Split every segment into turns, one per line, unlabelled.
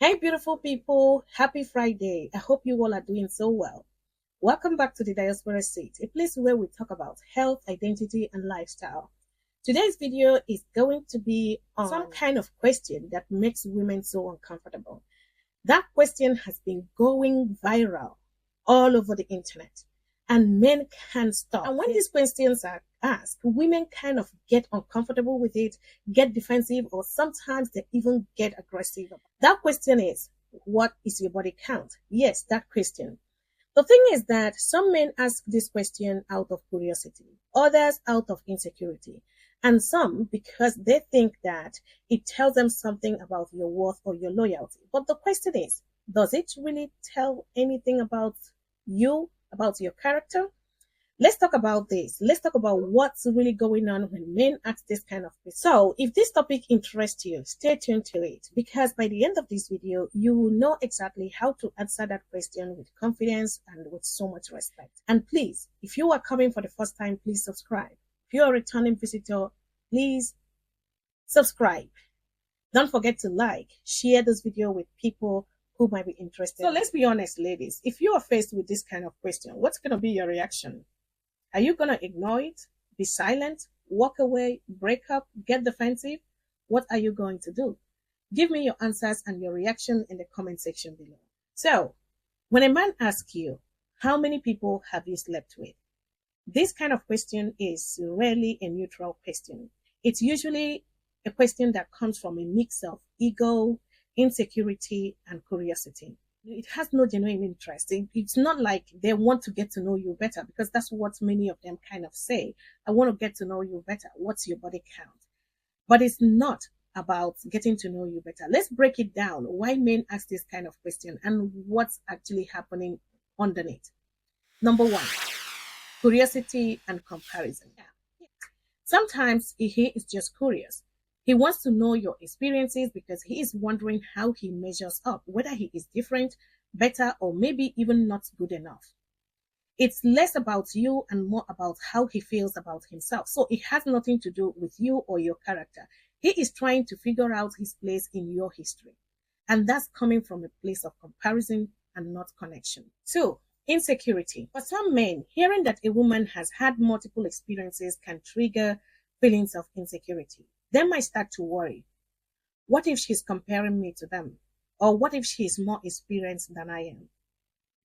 Hey, beautiful people. Happy Friday. I hope you all are doing so well. Welcome back to the Diaspora Seat, a place where we talk about health, identity, and lifestyle. Today's video is going to be on some kind of question that makes women so uncomfortable. That question has been going viral all over the internet, and men can't stop. And when these questions are asked, women kind of get uncomfortable with it, get defensive, or sometimes they even get aggressive. That question is, what is your body count? Yes, that question. The thing is that some men ask this question out of curiosity, others out of insecurity, and some because they think that it tells them something about your worth or your loyalty. But the question is, does it really tell anything about you, about your character? Let's talk about this. Let's talk about what's really going on when men ask this kind of question. So if this topic interests you, stay tuned to it, because by the end of this video, you will know exactly how to answer that question with confidence and with so much respect. And please, if you are coming for the first time, please subscribe. If you're a returning visitor, please subscribe. Don't forget to like, share this video with people who might be interested. So let's be honest, ladies. If you are faced with this kind of question, what's going to be your reaction? Are you going to ignore it, be silent, walk away, break up, get defensive? What are you going to do? Give me your answers and your reaction in the comment section below. So, when a man asks you, how many people have you slept with? This kind of question is rarely a neutral question. It's usually a question that comes from a mix of ego, insecurity, and curiosity. It has no genuine interest. It's not like they want to get to know you better, because that's what many of them kind of say. I want to get to know you better. What's your body count? But it's not about getting to know you better. Let's break it down. Why men ask this kind of question and what's actually happening underneath. Number one, curiosity and comparison. Sometimes he is just curious. He wants to know your experiences because he is wondering how he measures up, whether he is different, better, or maybe even not good enough. It's less about you and more about how he feels about himself. So it has nothing to do with you or your character. He is trying to figure out his place in your history. And that's coming from a place of comparison and not connection. Two, insecurity. For some men, hearing that a woman has had multiple experiences can trigger feelings of insecurity. They might start to worry. What if she's comparing me to them? Or what if she's more experienced than I am?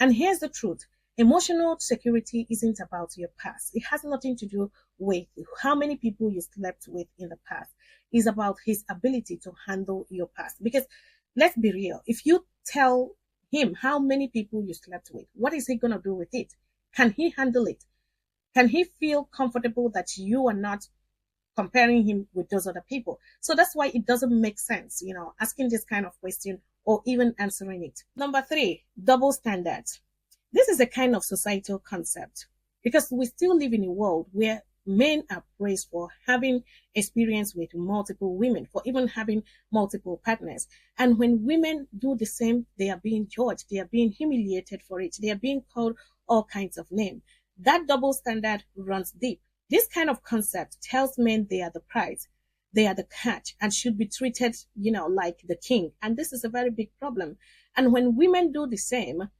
And here's the truth. Emotional security isn't about your past. It has nothing to do with how many people you slept with in the past. It's about his ability to handle your past. Because let's be real. If you tell him how many people you slept with, what is he going to do with it? Can he handle it? Can he feel comfortable that you are not comparing him with those other people? So that's why it doesn't make sense, asking this kind of question or even answering it. Number three, double standards. This is a kind of societal concept because we still live in a world where men are praised for having experience with multiple women, for even having multiple partners. And when women do the same, they are being judged, they are being humiliated for it, they are being called all kinds of names. That double standard runs deep. This kind of concept tells men they are the prize, they are the catch, and should be treated, like the king. And this is a very big problem. And when women do the same,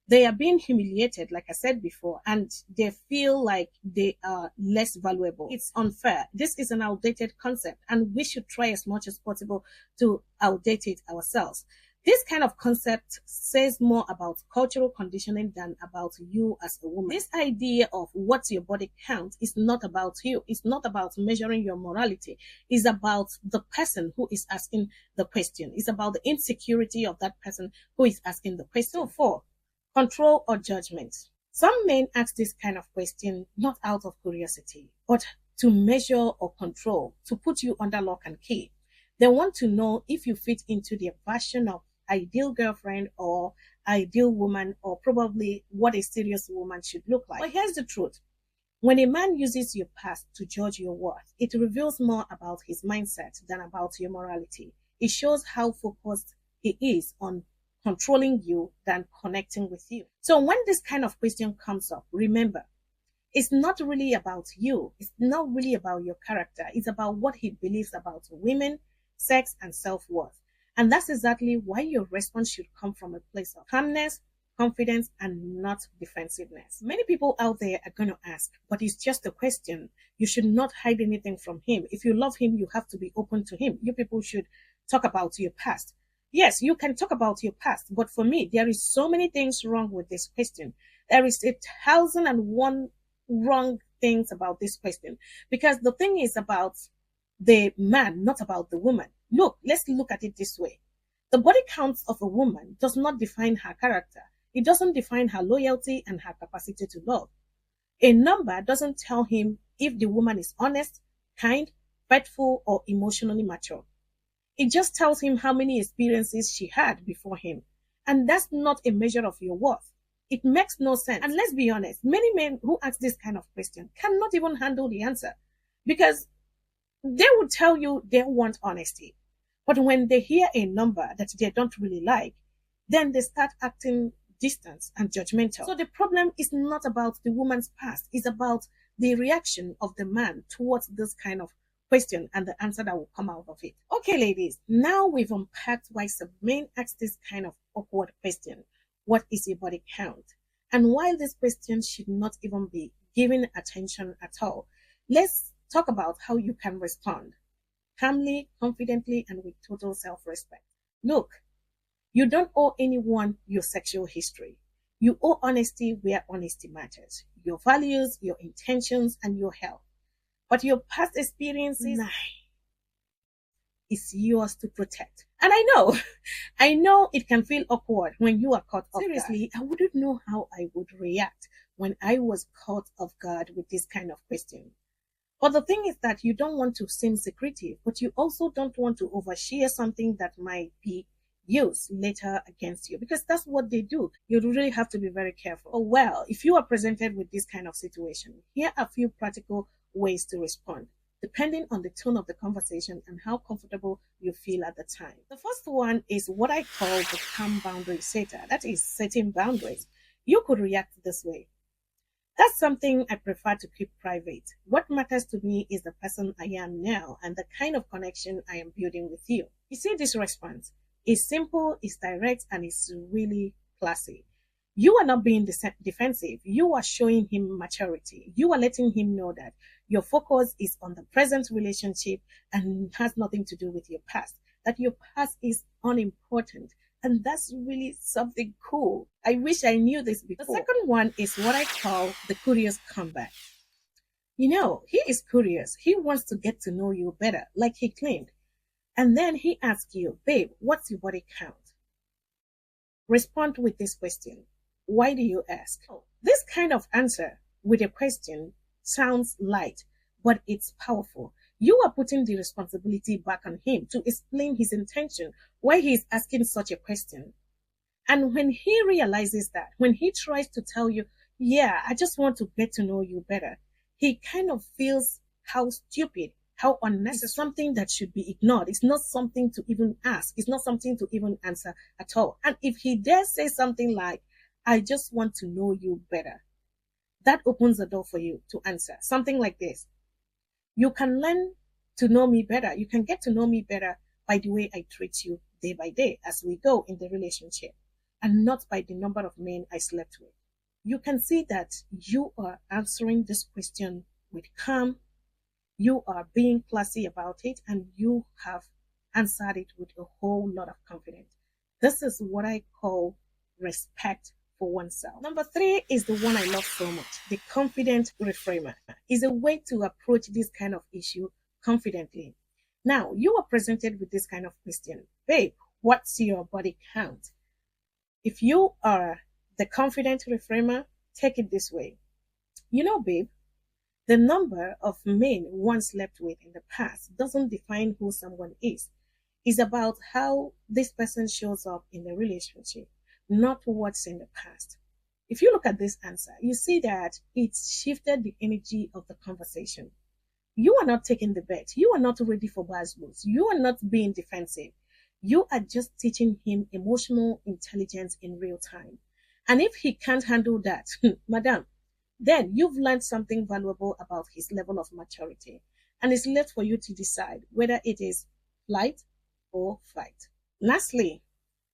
they are being humiliated, like I said before, and they feel like they are less valuable. It's unfair. This is an outdated concept, and we should try as much as possible to outdate it ourselves. This kind of concept says more about cultural conditioning than about you as a woman. This idea of what's your body count is not about you. It's not about measuring your morality. It's about the person who is asking the question. It's about the insecurity of that person who is asking the question. So four, control or judgment. Some men ask this kind of question not out of curiosity, but to measure or control, to put you under lock and key. They want to know if you fit into their version of ideal girlfriend or ideal woman, or probably what a serious woman should look like. But here's the truth. When a man uses your past to judge your worth, it reveals more about his mindset than about your morality. It shows how focused he is on controlling you than connecting with you. So when this kind of question comes up, remember, it's not really about you. It's not really about your character. It's about what he believes about women, sex, and self-worth. And that's exactly why your response should come from a place of calmness, confidence, and not defensiveness. Many people out there are going to ask, but it's just a question. You should not hide anything from him. If you love him, you have to be open to him. You people should talk about your past. Yes, you can talk about your past, but for me, there is so many things wrong with this question. There is 1,001 wrong things about this question, because the thing is about the man, not about the woman. Look, let's look at it this way. The body count of a woman does not define her character. It doesn't define her loyalty and her capacity to love. A number doesn't tell him if the woman is honest, kind, faithful, or emotionally mature. It just tells him how many experiences she had before him. And that's not a measure of your worth. It makes no sense. And let's be honest, many men who ask this kind of question cannot even handle the answer, because they will tell you they want honesty. But when they hear a number that they don't really like, then they start acting distant and judgmental. So the problem is not about the woman's past, it's about the reaction of the man towards this kind of question and the answer that will come out of it. Okay, ladies, now we've unpacked why some men ask this kind of awkward question. What is your body count? And while this question should not even be given attention at all, let's talk about how you can respond calmly, confidently, and with total self-respect. Look, you don't owe anyone your sexual history. You owe honesty where honesty matters. Your values, your intentions, and your health. But your past experiences, is yours to protect. And I know it can feel awkward when you are caught off guard. Seriously, I wouldn't know how I would react when I was caught off guard with this kind of question. But the thing is that you don't want to seem secretive, but you also don't want to overshare something that might be used later against you, because that's what they do. You really have to be very careful. Oh, well, if you are presented with this kind of situation, here are a few practical ways to respond, depending on the tone of the conversation and how comfortable you feel at the time. The first one is what I call the calm boundary setter. That is setting boundaries. You could react this way. That's something I prefer to keep private. What matters to me is the person I am now and the kind of connection I am building with you. You see, this response is simple, it's direct, and it's really classy. You are not being defensive. You are showing him maturity. You are letting him know that your focus is on the present relationship and has nothing to do with your past, that your past is unimportant. And that's really something cool. I wish I knew this before. The second one is what I call the curious comeback. You know, he is curious. He wants to get to know you better, like he claimed. And then he asks you, babe, what's your body count? Respond with this question. Why do you ask? This kind of answer with a question sounds light, but it's powerful. You are putting the responsibility back on him to explain his intention, why he is asking such a question. And when he realizes that, when he tries to tell you, yeah, I just want to get to know you better, he kind of feels how stupid, how unnecessary. It's something that should be ignored. It's not something to even ask. It's not something to even answer at all. And if he dares say something like, I just want to know you better, that opens the door for you to answer something like this. You can learn to know me better. You can get to know me better by the way I treat you day by day as we go in the relationship, and not by the number of men I slept with. You can see that you are answering this question with calm. You are being classy about it, and you have answered it with a whole lot of confidence. This is what I call respect for oneself. Number 3 is the one I love so much. The confident reframer is a way to approach this kind of issue confidently. Now, you are presented with this kind of question. Babe, what's your body count? If you are the confident reframer, take it this way. You know, babe, the number of men one slept with in the past doesn't define who someone is. It's about how this person shows up in the relationship, not what's in the past. If you look at this answer, you see that it shifted the energy of the conversation. You are not taking the bet. You are not ready for buzzwords. You are not being defensive. You are just teaching him emotional intelligence in real time. And if he can't handle that, madam, then you've learned something valuable about his level of maturity. And it's left for you to decide whether it is flight or fight. Lastly,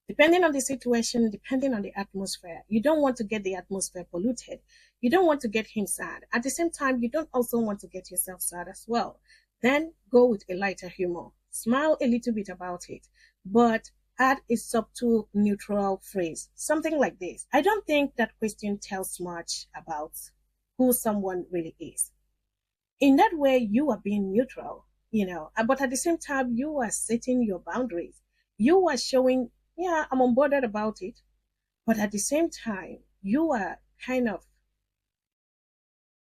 depending on the situation, depending on the atmosphere, you don't want to get the atmosphere polluted. You don't want to get him sad. At the same time, you don't also want to get yourself sad as well. Then go with a lighter humor. Smile a little bit about it, but add a subtle neutral phrase. Something like this. I don't think that question tells much about who someone really is. In that way, you are being neutral, but at the same time, you are setting your boundaries. You are showing, yeah, I'm unbothered about it, but at the same time, you are kind of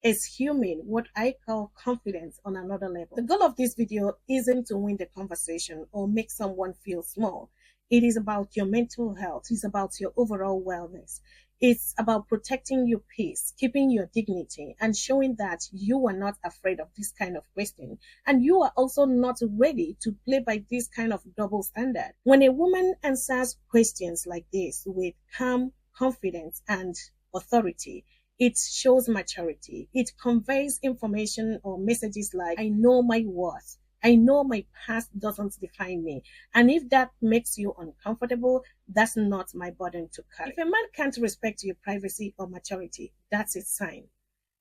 assuming what I call confidence on another level. The goal of this video isn't to win the conversation or make someone feel small. It is about your mental health. It's about your overall wellness. It's about protecting your peace, keeping your dignity, and showing that you are not afraid of this kind of question. And you are also not ready to play by this kind of double standard. When a woman answers questions like this with calm confidence and authority, it shows maturity. It conveys information or messages like, I know my worth. I know my past doesn't define me. And if that makes you uncomfortable, that's not my burden to carry. If a man can't respect your privacy or maturity, that's a sign.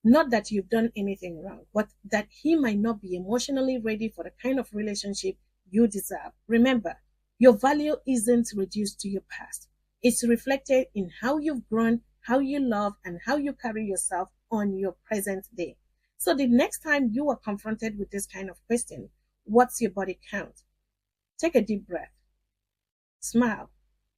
Not that you've done anything wrong, but that he might not be emotionally ready for the kind of relationship you deserve. Remember, your value isn't reduced to your past. It's reflected in how you've grown, how you love, and how you carry yourself on your present day. So the next time you are confronted with this kind of question, what's your body count? Take a deep breath, smile,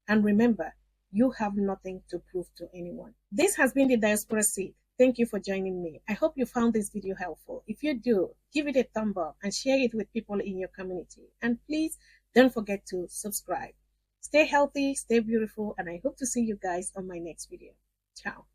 and remember, you have nothing to prove to anyone. This has been the Diaspora Seed. Thank you for joining me. I hope you found this video helpful. If you do, give it a thumb up and share it with people in your community. And please don't forget to subscribe. Stay healthy, stay beautiful, and I hope to see you guys on my next video. Ciao.